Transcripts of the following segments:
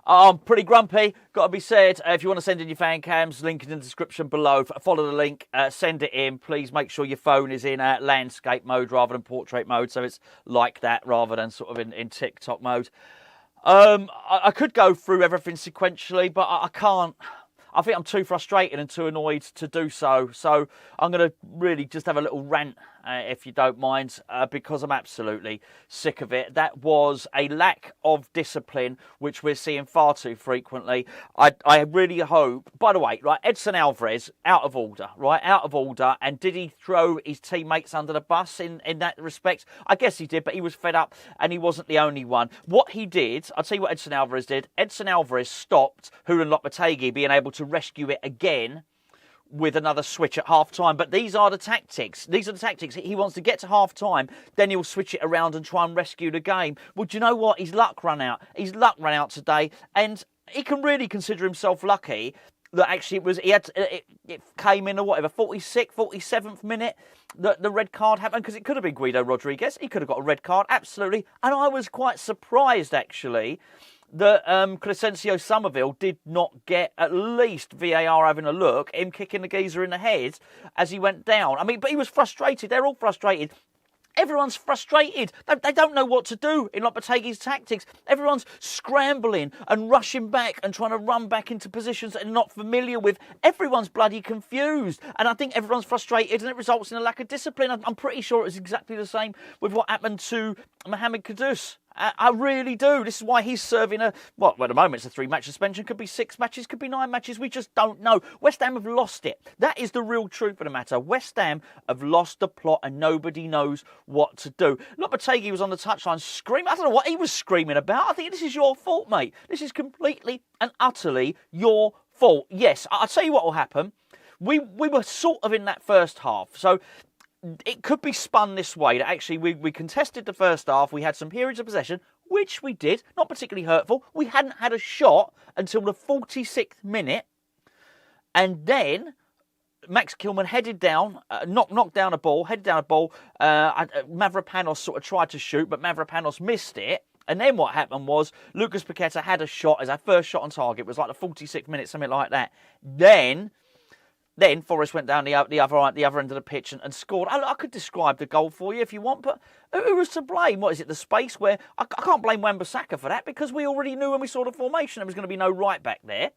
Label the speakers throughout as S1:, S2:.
S1: I'm pretty grumpy, got to be said. If you want to send in your fan cams, link in the description below. Follow the link, send it in. Please make sure your phone is in landscape mode rather than portrait mode, so it's like that rather than sort of in TikTok mode. I could go through everything sequentially, but I can't. I think I'm too frustrated and too annoyed to do so. So I'm going to really just have a little rant, if you don't mind, because I'm absolutely sick of it. That was a lack of discipline, which we're seeing far too frequently. I really hope, by the way, right, Edson Álvarez, out of order, right, out of order. And did he throw his teammates under the bus in that respect? I guess he did, but he was fed up and he wasn't the only one. What he did, I'll tell you what Edson Álvarez did. Edson Álvarez stopped Julen Lopetegui being able to rescue it again with another switch at half-time. But these are the tactics. These are the tactics. He wants to get to half-time, then he'll switch it around and try and rescue the game. Well, do you know what? His luck ran out. His luck ran out today, and he can really consider himself lucky that actually it came in, 46th, 47th minute that the red card happened, because it could have been Guido Rodriguez. He could have got a red card, absolutely. And I was quite surprised, actually, that Crescencio Somerville did not get at least VAR having a look, him kicking the geezer in the head as he went down. I mean, but he was frustrated. They're all frustrated. Everyone's frustrated. They don't know what to do in Lopetegui's tactics. Everyone's scrambling and rushing back and trying to run back into positions that they're not familiar with. Everyone's bloody confused. And I think everyone's frustrated, and it results in a lack of discipline. I'm pretty sure it was exactly the same with what happened to Mohamed Kudus. I really do. This is why he's serving at the moment it's a 3-match suspension. Could be 6 matches, could be 9 matches. We just don't know. West Ham have lost it. That is the real truth of the matter. West Ham have lost the plot and nobody knows what to do. Lopetegui was on the touchline screaming. I don't know what he was screaming about. I think this is your fault, mate. This is completely and utterly your fault. Yes, I'll tell you what will happen. We were sort of in that first half. So it could be spun this way, that actually we contested the first half, we had some periods of possession, which we did, not particularly hurtful. We hadn't had a shot until the 46th minute, and then Max Kilman headed down, knocked down a ball, Mavropanos sort of tried to shoot, but Mavropanos missed it. And then what happened was Lucas Paqueta had a shot as our first shot on target. It was like the 46th minute, something like that. Then Forest went down the other end of the pitch and scored. I could describe the goal for you if you want, but who was to blame? What is it, the space where... I can't blame Wan-Bissaka for that, because we already knew when we saw the formation there was going to be no right back there.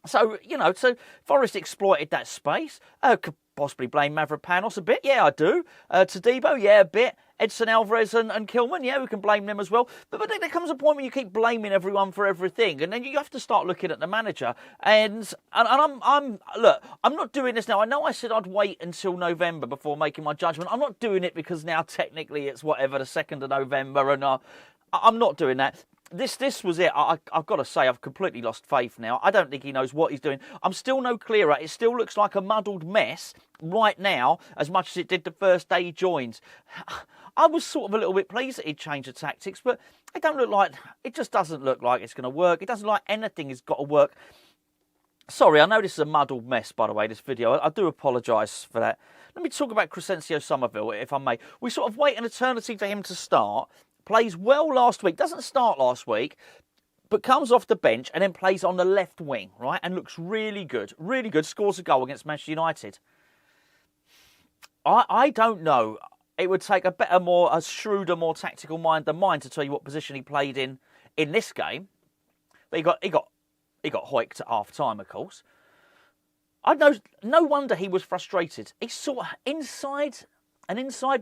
S1: So, so Forest exploited that space. Could possibly blame Mavropanos a bit. Yeah, I do. Todibo, yeah, a bit. Edson Álvarez and Kilman, yeah, we can blame them as well. But there comes a point when you keep blaming everyone for everything, and then you have to start looking at the manager. And I'm not doing this now. I know I said I'd wait until November before making my judgment. I'm not doing it because now technically it's the 2nd of November, and I'm not doing that. This was it. I've got to say, I've completely lost faith now. I don't think he knows what he's doing. I'm still no clearer. It still looks like a muddled mess right now, as much as it did the first day he joined. I was sort of a little bit pleased that he'd changed the tactics, but it just doesn't look like it's going to work. It doesn't look like anything has got to work. Sorry, I know this is a muddled mess, by the way, this video. I do apologise for that. Let me talk about Crescencio Somerville, if I may. We sort of wait an eternity for him to start. Plays well last week. Doesn't start last week, but comes off the bench and then plays on the left wing, right? And looks really good. Really good. Scores a goal against Manchester United. I don't know. It would take a shrewder, more tactical mind than mine to tell you what position he played in this game. But he got hoiked at half time, of course. I know. No wonder he was frustrated. He's sort of inside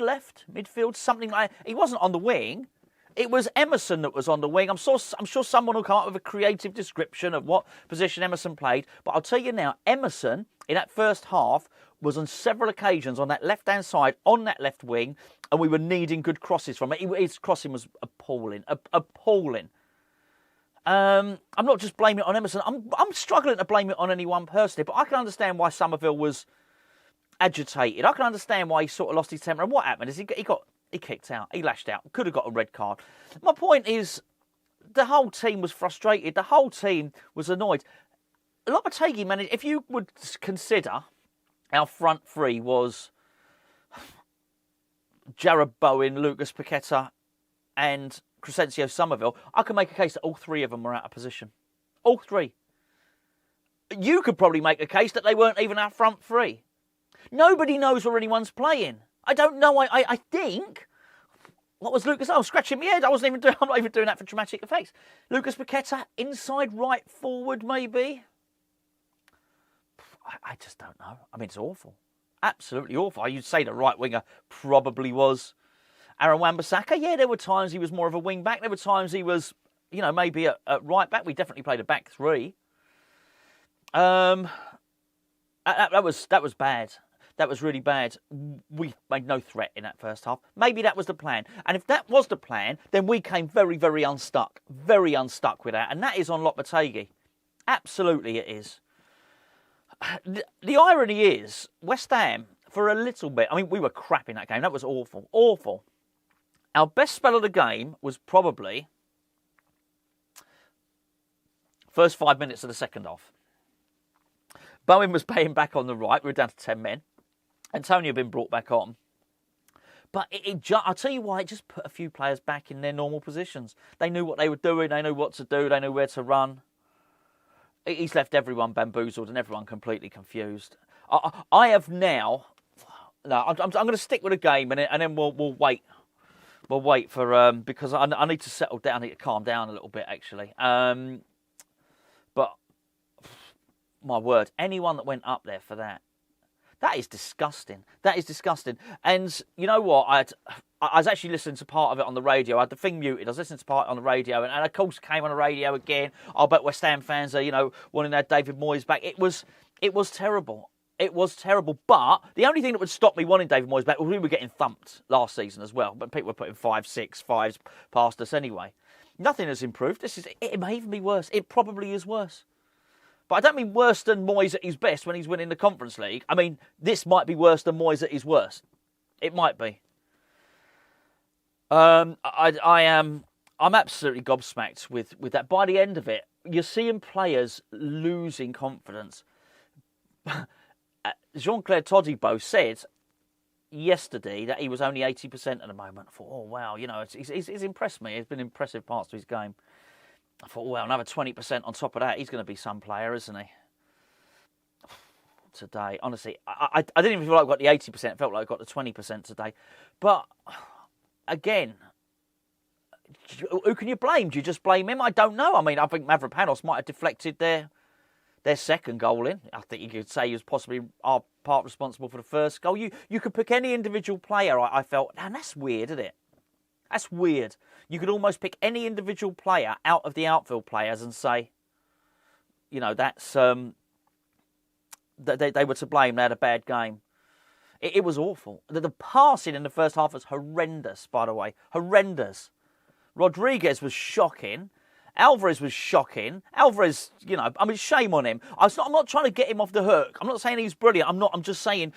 S1: left midfield, something like. He wasn't on the wing. It was Emerson that was on the wing. I'm sure someone will come up with a creative description of what position Emerson played. But I'll tell you now, Emerson in that first half was on several occasions on that left-hand side, on that left wing, and we were needing good crosses from it. His crossing was appalling. Appalling. I'm not just blaming it on Emerson. I'm struggling to blame it on any one person, but I can understand why Somerville was agitated. I can understand why he sort of lost his temper. And what happened is he kicked out. He lashed out. Could have got a red card. My point is, the whole team was frustrated. The whole team was annoyed. Lopetegui managed, if you would consider our front three was Jarrod Bowen, Lucas Paqueta and Crescencio Somerville, I can make a case that all three of them were out of position. All three. You could probably make a case that they weren't even our front three. Nobody knows where anyone's playing. I don't know. I think... What was Lucas? I was scratching my head. I'm not even doing that for dramatic effects. Lucas Paqueta, inside right forward, maybe? I just don't know. I mean, it's awful. Absolutely awful. You'd say the right winger probably was Aaron Wan-Bissaka. Yeah, there were times he was more of a wing back. There were times he was, maybe at right back. We definitely played a back three. That was bad. That was really bad. We made no threat in that first half. Maybe that was the plan. And if that was the plan, then we came very, very unstuck. Very unstuck with that. And that is on Lopetegui. Absolutely it is. The irony is, West Ham, for a little bit, I mean, we were crap in that game. That was awful. Awful. Our best spell of the game was probably first 5 minutes of the second half. Bowen was paying back on the right. We were down to 10 men. Antonio had been brought back on. But I'll tell you why, it just put a few players back in their normal positions. They knew what they were doing. They knew what to do. They knew where to run. He's left everyone bamboozled and everyone completely confused. I have now... No, I'm going to stick with the game and then we'll wait. We'll wait for... because I need to settle down. I need to calm down a little bit, actually. But... My word, anyone that went up there for that is disgusting. That is disgusting. And you know what? I was actually listening to part of it on the radio. I had the thing muted. I was listening to part on the radio, and of course came on the radio again. I bet West Ham fans are, wanting to have David Moyes back. It was terrible. It was terrible. But the only thing that would stop me wanting David Moyes back was we were getting thumped last season as well. But people were putting 5, 6, 5s past us anyway. Nothing has improved. It may even be worse. It probably is worse. But I don't mean worse than Moyes at his best when he's winning the Conference League. I mean, this might be worse than Moyes at his worst. It might be. I'm absolutely gobsmacked with that. By the end of it, you're seeing players losing confidence. Jean-Claude Todibo said yesterday that he was only 80% at the moment. I thought, oh, wow, he's impressed me. There's been impressive parts to his game. I thought, well, another 20% on top of that. He's going to be some player, isn't he? Today, honestly, I didn't even feel like I got the 80%. It felt like I got the 20% today. But, again, who can you blame? Do you just blame him? I don't know. I mean, I think Mavropanos might have deflected their second goal in. I think you could say he was possibly our part responsible for the first goal. You could pick any individual player, I felt. And that's weird, isn't it? That's weird. You could almost pick any individual player out of the outfield players and say, that's they were to blame. They had a bad game. It was awful. The passing in the first half was horrendous, by the way. Horrendous. Rodriguez was shocking. Alvarez was shocking. Alvarez, shame on him. I'm not trying to get him off the hook. I'm not saying he's brilliant. I'm just saying...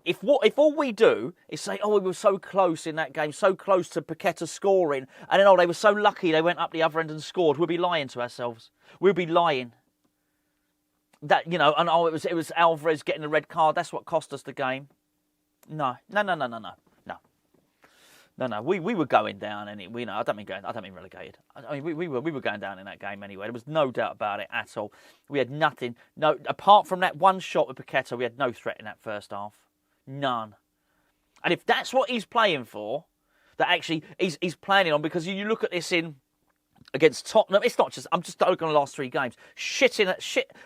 S1: If all we do is say, we were so close in that game, so close to Paqueta scoring, and then, they were so lucky they went up the other end and scored, we'll be lying to ourselves. We'll be lying. That, it was Alvarez getting the red card, that's what cost us the game. No. We were going down, and I don't mean relegated. I mean, we were going down in that game anyway. There was no doubt about it at all. We had nothing. No, apart from that one shot with Paqueta, we had no threat in that first half. None. And if that's what he's playing for, that actually he's planning on, because you look at this against Tottenham, it's not just, I'm just looking at the last 3 games.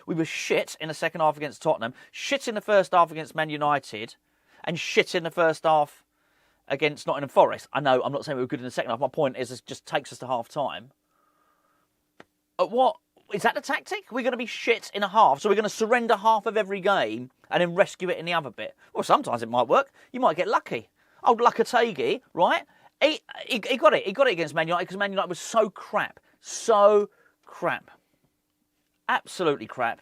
S1: We were shit in the second half against Tottenham, shit in the first half against Man United, and shit in the first half against Nottingham Forest. I know, I'm not saying we were good in the second half. My point is, it just takes us to half time. What? Is that the tactic? We're going to be shit in a half, so we're going to surrender half of every game and then rescue it in the other bit. Well, sometimes it might work. You might get lucky. Old Lucketegui, right? He got it. He got it against Man United because Man United was so crap. So crap. Absolutely crap.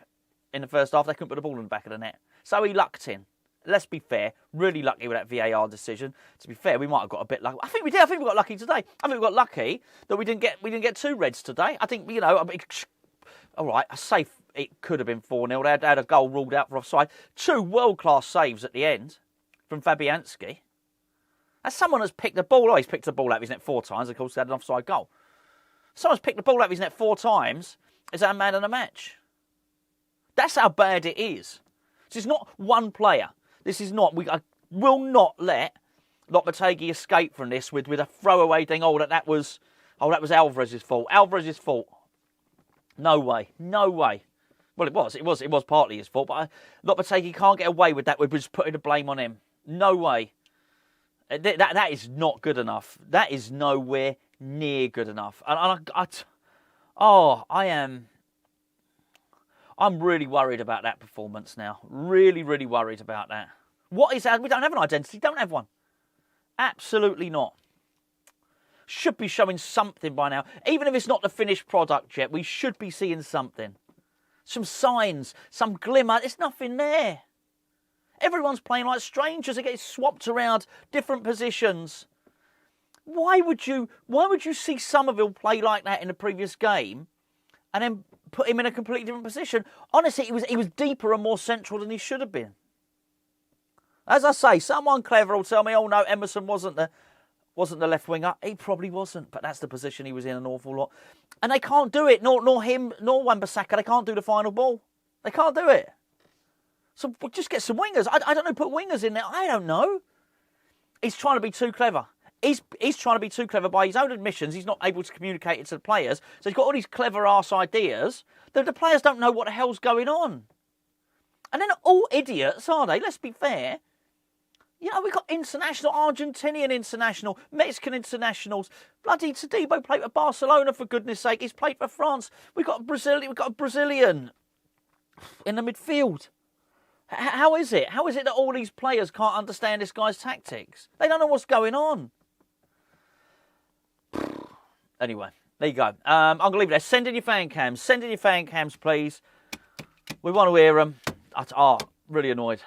S1: In the first half, they couldn't put the ball in the back of the net. So he lucked in. Let's be fair. Really lucky with that VAR decision. To be fair, we might have got a bit lucky. I think we did. I think we got lucky today. I think we got lucky that we didn't get 2 reds today. I think, all right, I say it could have been 4-0. They had a goal ruled out for offside. 2 world-class saves at the end from Fabianski. That's someone that's picked the ball. Oh, he's picked the ball out of his net 4 times. Of course, they had an offside goal. Someone's picked the ball out of his net 4 times is our man of the match. That's how bad it is. This is not one player. This is not. I will not let Lopetegui escape from this with a throwaway thing. That was Alvarez's fault. Alvarez's fault. No way. No way. Well, it was partly his fault, but Lopetegui can't get away with that. We're just putting the blame on him. No way. That is not good enough. That is nowhere near good enough. I'm really worried about that performance now. Really, really worried about that. What is that? We don't have an identity. Don't have one. Absolutely not. Should be showing something by now. Even if it's not the finished product yet, we should be seeing something. Some signs, some glimmer. There's nothing there. Everyone's playing like strangers. They get swapped around different positions. Why would you see Somerville play like that in the previous game and then put him in a completely different position? Honestly, he was deeper and more central than he should have been. As I say, someone clever will tell me, oh no, Emerson wasn't the left winger. He probably wasn't, but that's the position he was in an awful lot. And they can't do it, nor him, nor Wan-Bissaka. They can't do the final ball. They can't do it. So we'll just get some wingers. I don't know, put wingers in there. I don't know. He's trying to be too clever. He's trying to be too clever by his own admissions. He's not able to communicate it to the players. So he's got all these clever arse ideas that the players don't know what the hell's going on. And they're not all idiots, are they? Let's be fair. You know, we've got international, Argentinian international, Mexican internationals. Bloody Todibo played for Barcelona, for goodness sake. He's played for France. We've got a Brazilian in the midfield. How is it? How is it that all these players can't understand this guy's tactics? They don't know what's going on. Anyway, there you go. I'm going to leave it there. Send in your fan cams. Send in your fan cams, please. We want to hear them. Really annoyed.